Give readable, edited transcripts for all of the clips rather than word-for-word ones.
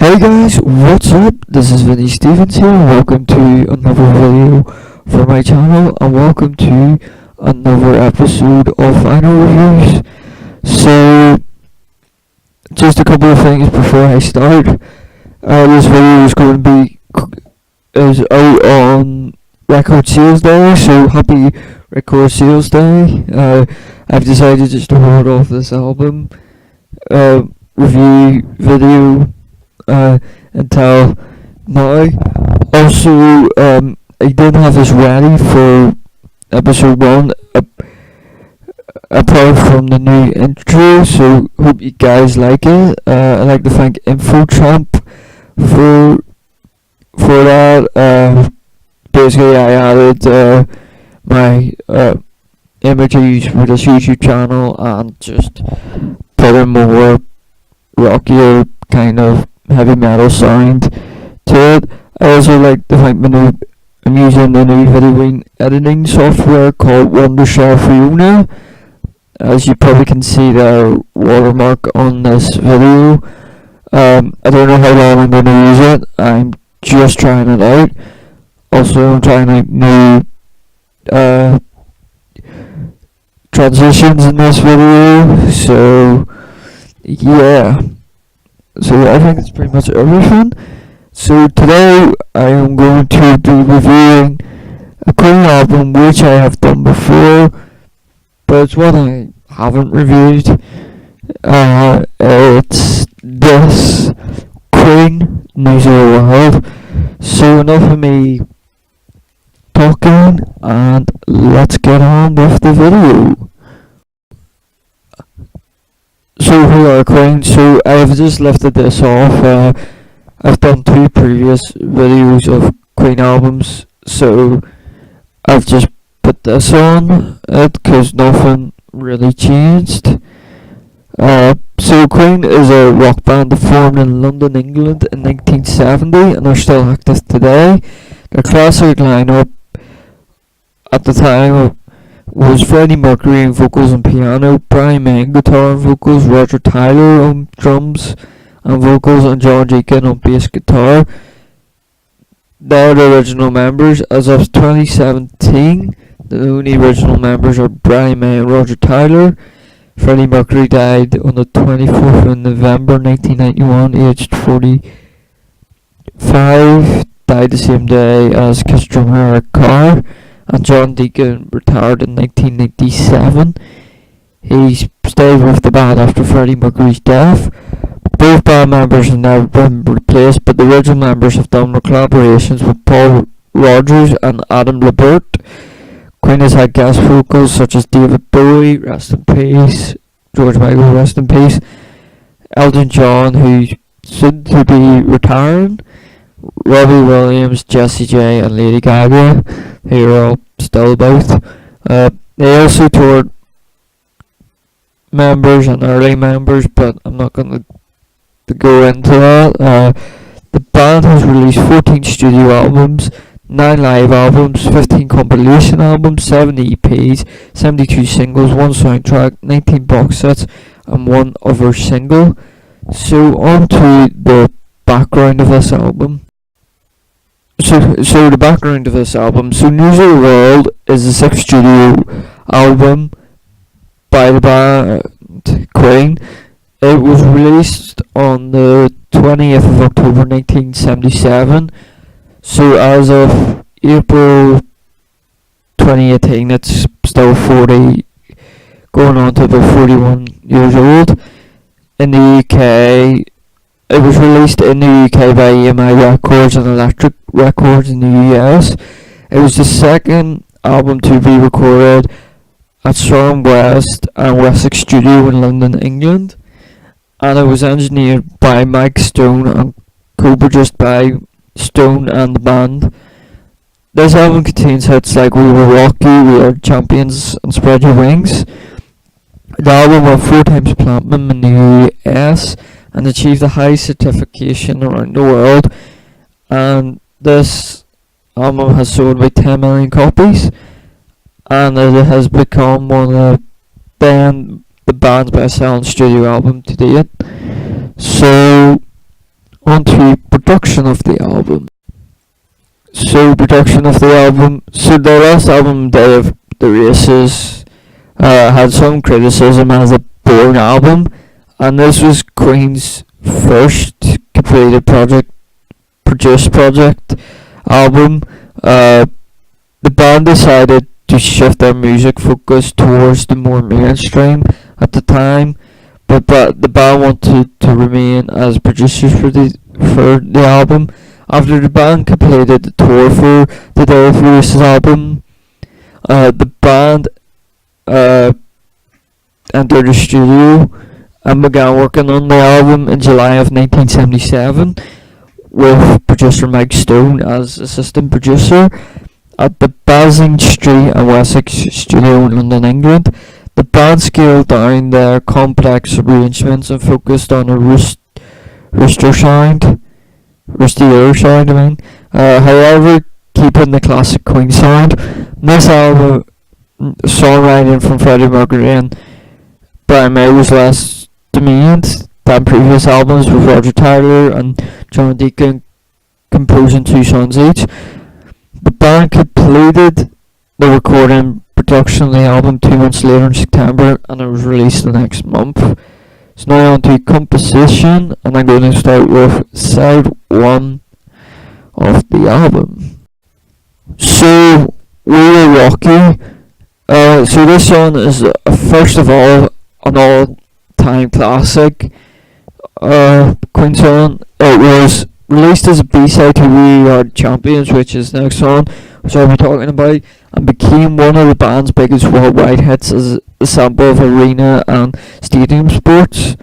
Hey guys, what's up? This is Vinnie Stevens here. Welcome to another video for my channel, and welcome to another episode of Final Reviews. So, just a couple of things before I start. This video is going to be is out on Record Sales Day, so happy Record Sales Day. I've decided just to hold off this album review video until now. Also, I didn't have this ready for episode 1 apart from the new intro, so hope you guys like it. I'd like to thank InfoTramp for that. Basically I added my images for this YouTube channel and just put a more rockier kind of heavy metal sound to it. I also like to thank I'm using the new video editing software called Wondershare Fiona. As you probably can see the watermark on this video. I don't know how long I'm going to use it. I'm just trying it out. Also, I'm trying out new transitions in this video. So yeah. So I think that's pretty much everything. So today I am going to be reviewing a Queen album which I have done before, but it's one I haven't reviewed. It's this Queen News of the World. So enough of me talking, and let's get on with the video. So who are Queen? So I've just lifted this off. I've done 2 previous videos of Queen albums, so I've just put this on it because nothing really changed. So Queen is a rock band formed in London, England in 1970, and are still active today. Their classic lineup at the time was Freddie Mercury on vocals and piano, Brian May on guitar and vocals, Roger Taylor on drums and vocals, and John Deacon on bass guitar. They are the original members. As of 2017, the only original members are Brian May and Roger Taylor. Freddie Mercury died on the 24th of November 1991, aged 45. Died the same day as Kiss drummer Eric Carr. And John Deacon retired in 1997. He stayed with the band after Freddie Mercury's death. Both band members have now been replaced, but the original members have done collaborations with Paul Rodgers and Adam Lambert. Queen has had guest vocals such as David Bowie, rest in peace, George Michael, rest in peace, Elton John, who's soon to be retiring, Robbie Williams, Jessie J and Lady Gaga, who are all still about. They also toured members and early members, but I'm not going to go into that. The band has released 14 studio albums, 9 live albums, 15 compilation albums, 7 EPs, 72 singles, 1 soundtrack, 19 box sets and 1 other single. So on to the background of this album. So the background of this album. So News of the World is the 6th studio album by the band Queen. It was released on the 20th of October 1977. So as of April 2018, it's still 40, going on to about 41 years old. In the UK, it was released in the UK by EMI Records and Electric Records in the US. It was the 2nd album to be recorded at Storm West and Wessex Studio in London, England. And it was engineered by Mike Stone and co-produced by Stone and the band. This album contains hits like We Will Rock You, We Are Champions and Spread Your Wings. The album won 4 times platinum in the US and achieved a high certification around the world, and this album has sold about 10 million copies, and it has become one of the band's best selling studio album to date. So On to production of the album. So production of the album. So the last album, Day of the Races, had some criticism as a boring album, and this was Queen's first completed produced project album. The band decided to shift their music focus towards the more mainstream at the time, but the band wanted to remain as producers for the album. After the band completed the tour for the Day of Races album, the band entered the studio and began working on the album in July of 1977 with producer Mike Stone as assistant producer at the Basing Street and Wessex studio in London, England. The band scaled down their complex arrangements and focused on a rustier sound. However, keeping the classic Queen sound. This album, songwriting from Freddie Mercury and Brian May was less dominant than previous albums, with Roger Taylor and John Deacon composing 2 songs each. The band completed the recording production of the album 2 months later in September, and it was released the next month. So now on to composition, and I'm going to start with side 1 of the album. So, We Will Rock You. So this song is, first of all, an all-time classic Queen song. It was released as a B-side to We Are Champions, which is the next song which I'll be talking about, and became one of the band's biggest worldwide hits as a sample of arena and stadium sports.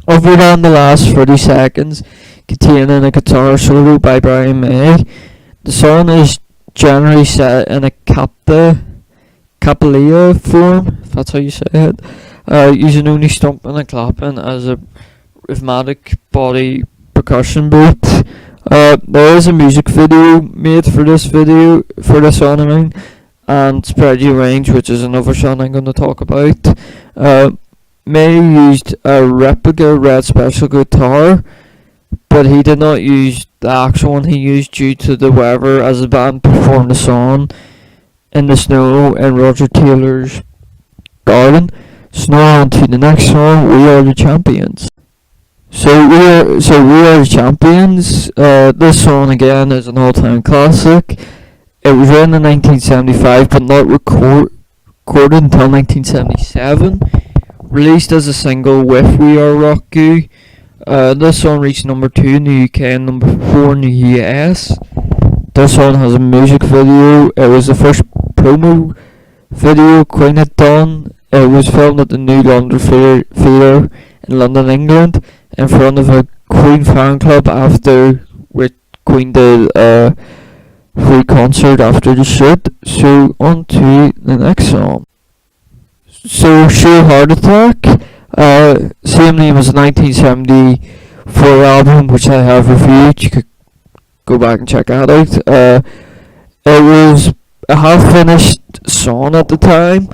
Other than the last 30 seconds containing a guitar solo by Brian May, the song is generally set in a cappella form, if that's how you say it, using only stomping and clapping as a rhythmic body percussion beat. There is a music video made for this song, and Spread Your Wings, which is another song I'm going to talk about. May used a replica red special guitar, but he did not use the actual one he used due to the weather, as the band performed the song in the snow in Roger Taylor's garden. So now on to the next song, We Are the Champions. So we are the champions. This song again is an all-time classic. It was written in 1975, but not recorded until 1977. Released as a single with We Are Rock You. This song reached number 2 in the UK and number 4 in the US. This song has a music video. It was the first promo video Queen had done. It was filmed at the New London Theatre in London, England, in front of a Queen fan club, after which Queen did a free concert after the shoot. So on to the next song. So Sheer Heart Attack, same name as the 1974 album, which I have reviewed. You could go back and check that out. It was a half-finished song at the time.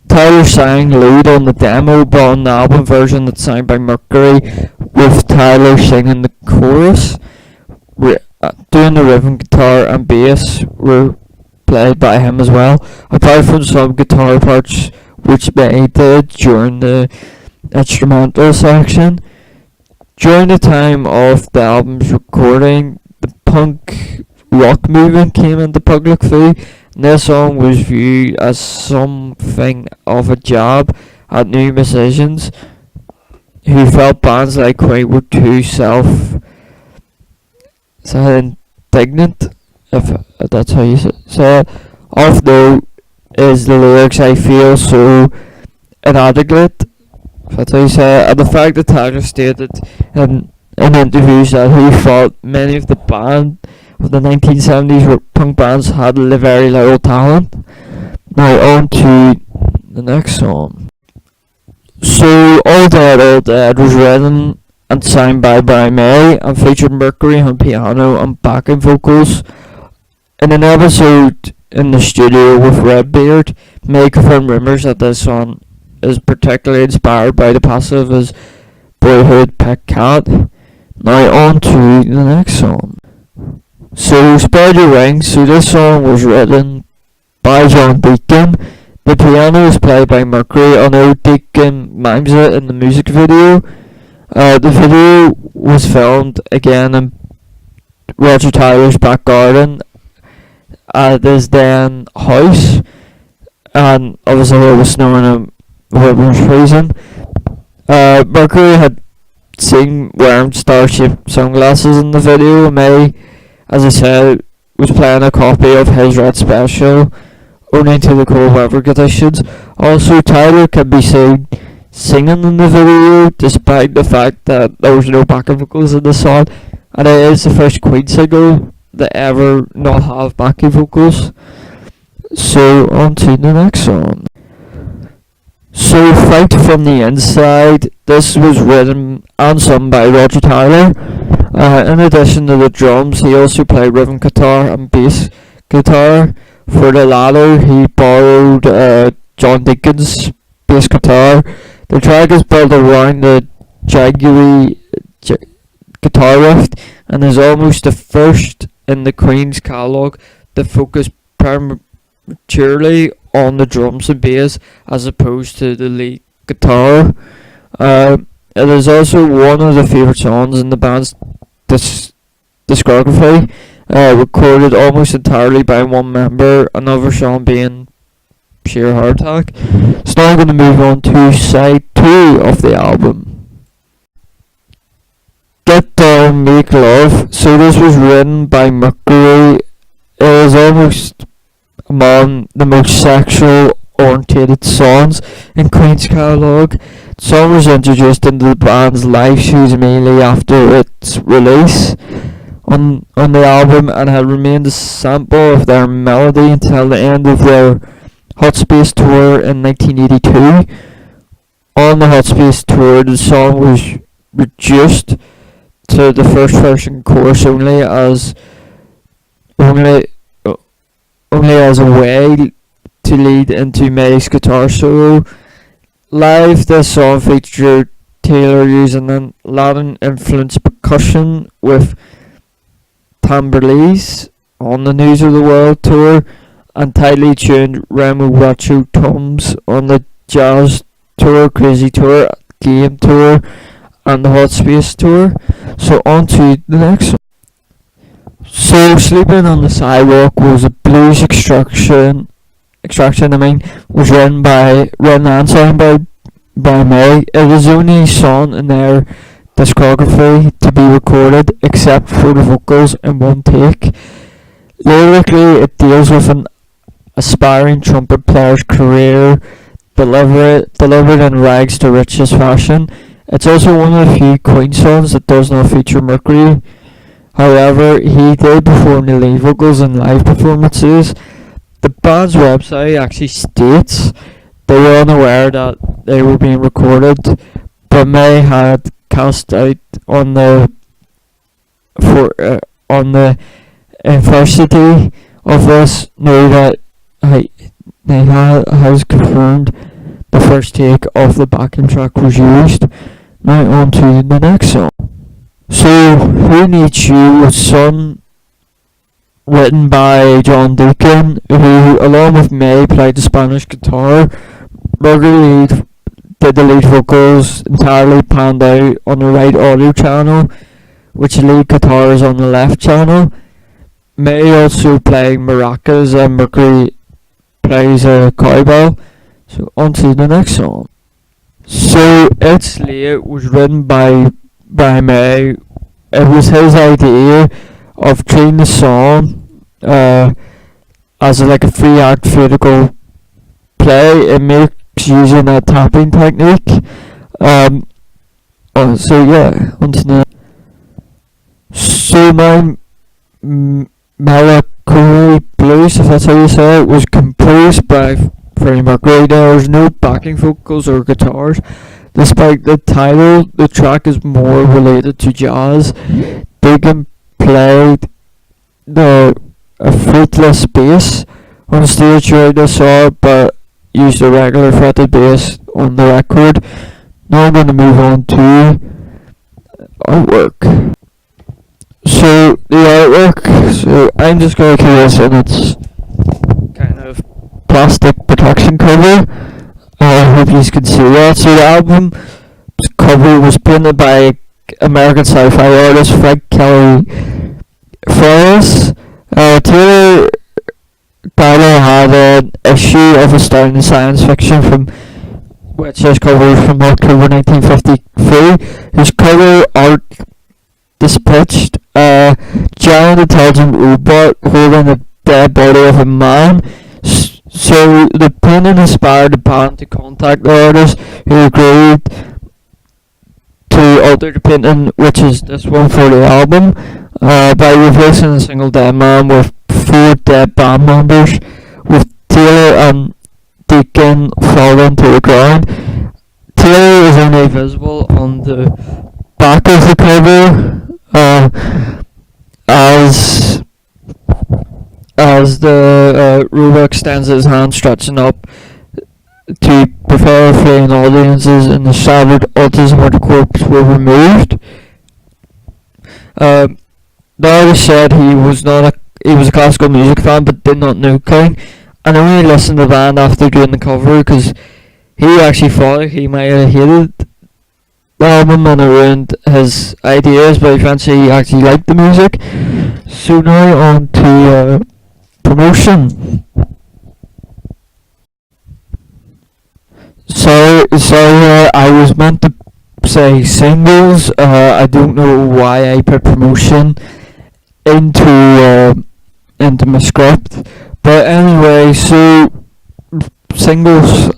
Tyler sang lead on the demo, but on the album version that's signed by Mercury, with Tyler singing the chorus, doing the rhythm guitar and bass were played by him as well, apart from some guitar parts which May did during the instrumental section. During the time of the album's recording, the punk rock movement came into public view. This song was viewed as something of a jab at new musicians who felt bands like Queen were too indignant, if that's how you say it. Although is the lyrics I feel so inadequate, if that's how you say it, and the fact that Tyler stated in interviews that he thought many of the 1970s punk bands had very little talent. Now on to the next song. So All Dead was written and signed by Brian May and featured Mercury on piano and backing vocals. In an episode in the studio with Redbeard, May confirmed rumours that this song is particularly inspired by the boyhood pet cat. Now on to the next song. So Spider Ring, so this song was written by John Deacon. The piano is played by Mercury, although Deacon mimes it in the music video. The video was filmed again in Roger Tyler's back garden at his then house, and obviously it was snowing and it was freezing. Mercury had seen wearing star-shaped sunglasses in the video, and May, as I said, was playing a copy of his Red Special, owing to the cold weather conditions. Also, Tyler can be seen singing in the video, despite the fact that there was no backing vocals in the song, and it is the first Queen single that ever not have backing vocals. So on to the next song. So Fight from the Inside, this was written and sung by Roger Tyler. In addition to the drums, he also played rhythm guitar and bass guitar. For the latter, he borrowed John Deacon's bass guitar. The track is built around the jangly guitar riff and is almost the first in the Queen's catalogue to focus prematurely on the drums and bass as opposed to the lead guitar. It is also one of the favourite songs in the band's discography, recorded almost entirely by one member, another song being Sheer Heart Attack. So now I'm going to move on to side 2 of the album. Get Down, Make Love. So this was written by Mercury. It is almost among the most sexual orientated songs in Queen's catalogue. The song was introduced into the band's live shows immediately after its release on the album, and had remained a sample of their melody until the end of their Hot Space tour in 1982. On the Hot Space tour, the song was reduced to the first verse and chorus only as a way to lead into May's guitar solo. Live, this song featured Taylor using an Latin influenced percussion with tambourines on the News of the World tour, and tightly tuned Remo Guacho toms on the Jazz tour, Crazy tour, Game tour, and the Hot Space tour. So on to the next one. So Sleeping on the Sidewalk was a blues extraction was written and sung by May. It is the only song in their discography to be recorded except for the vocals in one take. Lyrically, it deals with an aspiring trumpet player's career, delivered in rags to riches fashion. It's also one of the few Queen songs that does not feature Mercury. However, he did perform the lead vocals in live performances. The band's website actually states they were unaware that they were being recorded, but May had cast out on the adversity of this, know that they has confirmed the first take of the backing track was used. Now on to the next song. So Who Needs You was sung, written by John Deacon, who along with May played the Spanish guitar. Mercury did the lead vocals, entirely panned out on the right audio channel, which the lead guitar is on the left channel. May also played maracas and Mercury plays a cowbell. So on to the next song. So It's Late was written by May. It was his idea of treating the song as like a 3-act theatrical play. It makes using a tapping technique. So yeah, on to the So My Melancholy Blues, if that's how you say it, was composed by Freddie Mercury. There was no backing vocals or guitars. Despite the title, the track is more related to jazz. Deacon played a fretless bass on stage throughout the song, but used a regular fretted bass on the record. Now I'm going to move on to artwork. So the artwork, so I'm just going to this and it's kind of plastic protection cover. I hope you can see that. So the album cover was painted by American sci-fi artist Frank Kelly Ferris. Taylor Tyler had an issue of Astounding Science Fiction from which is covered from October 1953. His cover art depicts a giant intelligent robot holding the dead body of a man. So the painting inspired the band to contact the artist, who agreed to alter the painting, which is this one for the album, by replacing a single dead man with 4 dead band members, with Taylor and Deacon falling to the ground. Taylor is only visible on the back of the cover, as the robot extends his hand, stretching up to prepare fleeing audiences, and the shattered autism of the corpse were removed. The artist said he was a classical music fan but did not know King, and only listened to the band after doing the cover because he actually thought he might have hated the album and it ruined his ideas, but eventually he actually liked the music. So now on to promotion. So I was meant to say singles. I don't know why I put promotion into my script, but anyway, so singles.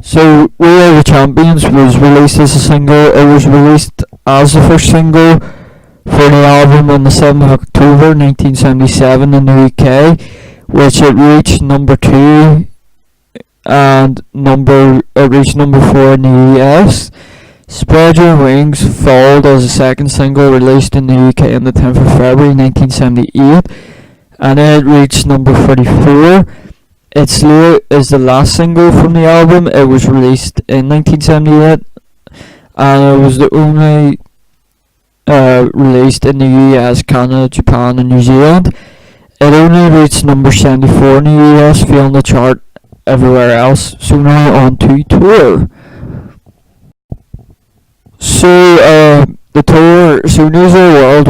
So We Are the Champions was released as a single. It was released as the first single for the album on the 7th of October 1977 in the UK, which it reached number 2 and it reached number 4 in the US. Spread Your Wings followed as a second single released in the UK on the 10th of February 1978, and it reached number 34. It's Late is the last single from the album. It was released in 1978, and it was the only released in the US, Canada, Japan and New Zealand. It only reached number 74 in the US, failing the chart everywhere else. So now on to tour. So the tour, so News of the World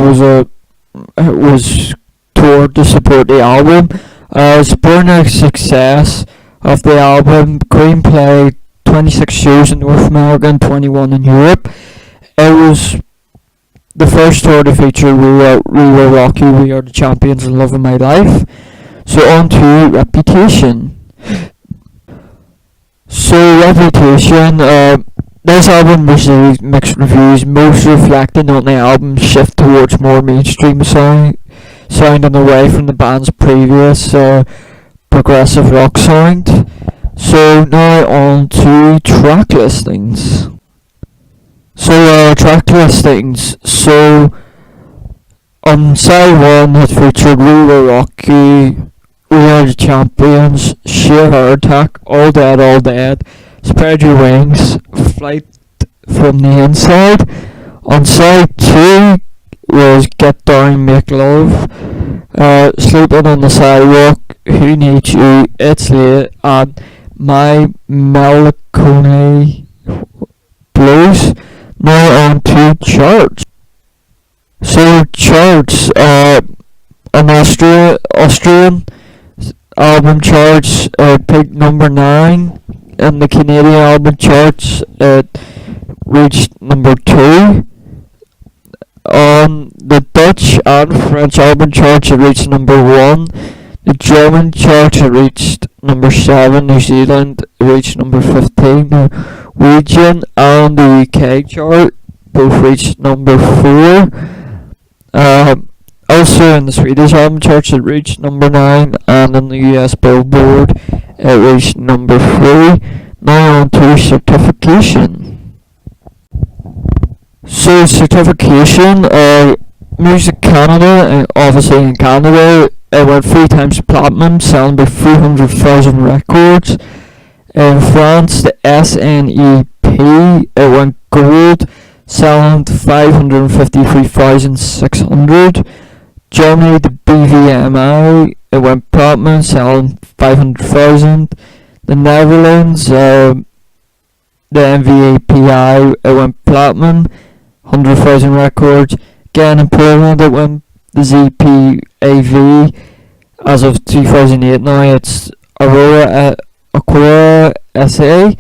was toured to support the album. Supporting the success of the album, Queen played 26 shows in North America and 21 in Europe. It was the first tour to feature We Will Rock You, We Are the Champions, and Love of My Life. So on to Reputation. So Reputation, this album received mixed reviews, most reflecting on the album's shift towards more mainstream sounding away from the band's previous progressive rock sound. So now on to track listings. So track listings. So on side 1 it featured We Will Rock You, We Are the Champions, Sheer Heart Attack, All Dead, Spread Your Wings, Flight from the Inside. On side 2 was Get Down, Make Love, Sleeping on the Sidewalk, Who Needs You, It's Late, and My Melancholy Blues. Now on to charts. So charts, an Austrian album charts, peaked number 9. In the Canadian album charts, it reached number 2. On the Dutch and French album charts, it reached number 1. The German charts, it reached number 7. New Zealand reached number 15. Norwegian and the UK chart both reached number 4. Also in the Swedish album charts, it reached number 9, and in the US Billboard, it reached number 3. Now on to certification. So certification, Music Canada, obviously in Canada, it went 3 times platinum, selling by 300,000 records. In France, the SNEP, it went gold, selling 553,600. Germany, the BVMI, it went platinum, selling 500,000. The Netherlands, the MVAPI, it went platinum, 100,000 records. Again in Poland, it went the ZPAV. As of 2008 now, it's Aurora SA.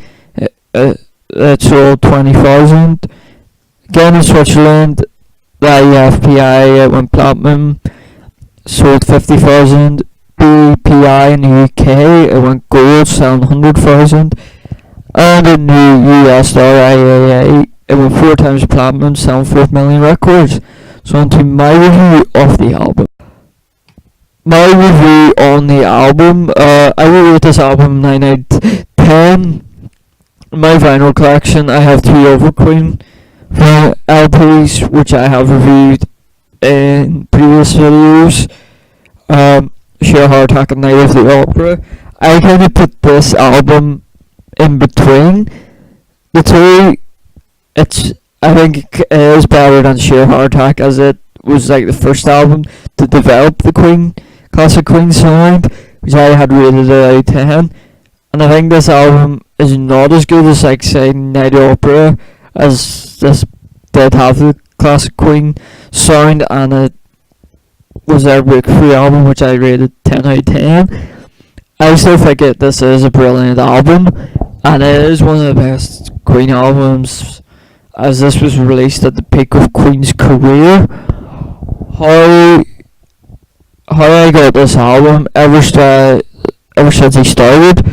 It sold 20,000. Again in Switzerland, the IFPI, it went platinum, sold 50,000. BPI in the UK, it went gold, selling 100,000. And in the US IAA, it went 4 times platinum, selling 4 million records. So on to my review of the album. My review on the album, I will rate this album 9 out of 10. My vinyl collection, I have 3 Overqueen LPs, which I have reviewed in previous videos. Sheer Heart Attack and Night of the Opera. I kind of put this album in between the two. I think it is better than Sheer Heart Attack, as it was like the first album to develop the classic Queen sound, which I had rated out of 10. And I think this album is not as good as, like, say, Night of the Opera, as this did have the classic Queen sound, and it was their breakthrough album, which I rated 10 out of 10. I still think this is a brilliant album, and it is one of the best Queen albums, as this was released at the peak of Queen's career. How I got this album ever since he started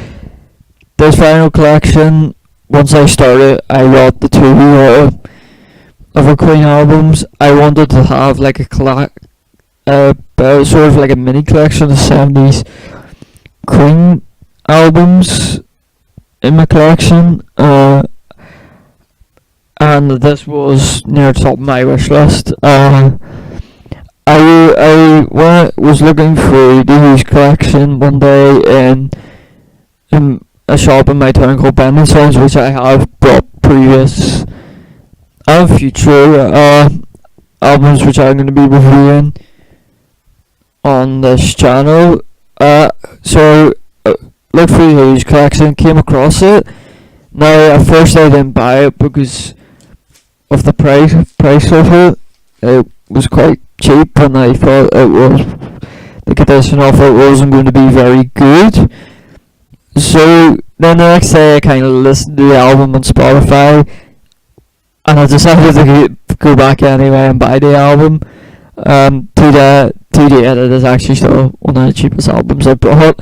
this vinyl collection. Once I started, I got the 2 other Queen albums. I wanted to have like a sort of like a mini collection of 70s Queen albums in my collection, and this was near the top of my wish list. I was looking through the used collection one day in a shop in my town called Benson's, which I have bought previous and future albums, which I'm going to be reviewing on this channel. So looked through the used collection, came across it. Now at first I didn't buy it because of the price of it. It was quite cheap, and I thought the condition of it wasn't going to be very good. So then the next day I kind of listened to the album on Spotify, and I decided to go back anyway and buy the album. To the end, it is actually still one of the cheapest albums I bought.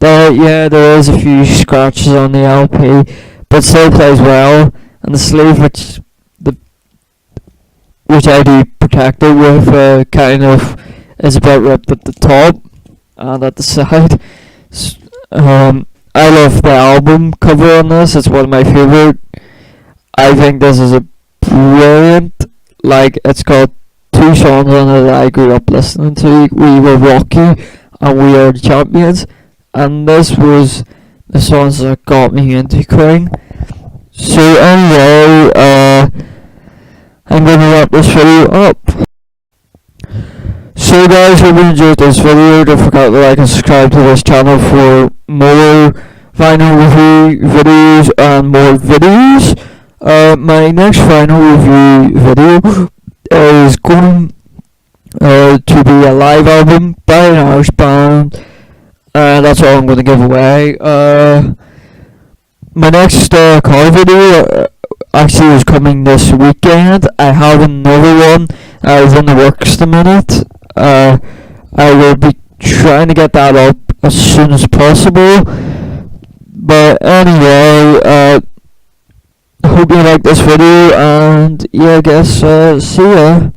There is a few scratches on the LP, but still plays well. And the sleeve, which I do protect it with, kind of is a bit ripped at the top and at the side. I love the album cover on this. It's one of my favourite. I think this is a brilliant, like, it's got 2 songs on it that I grew up listening to. We Were Rocky and We Are the Champions, and this was the songs that got me into Queen. So anyway, I'm going to wrap this video up. So guys, hope you enjoyed this video. Don't forget to like and subscribe to this channel for more vinyl review videos and more videos. My next vinyl review video is going to be a live album by an Irish band. That's all I'm going to give away. My next car video actually is coming this weekend. I have another one in the works at the minute. I will be trying to get that up as soon as possible. But anyway, hope you like this video, and yeah, I guess see ya.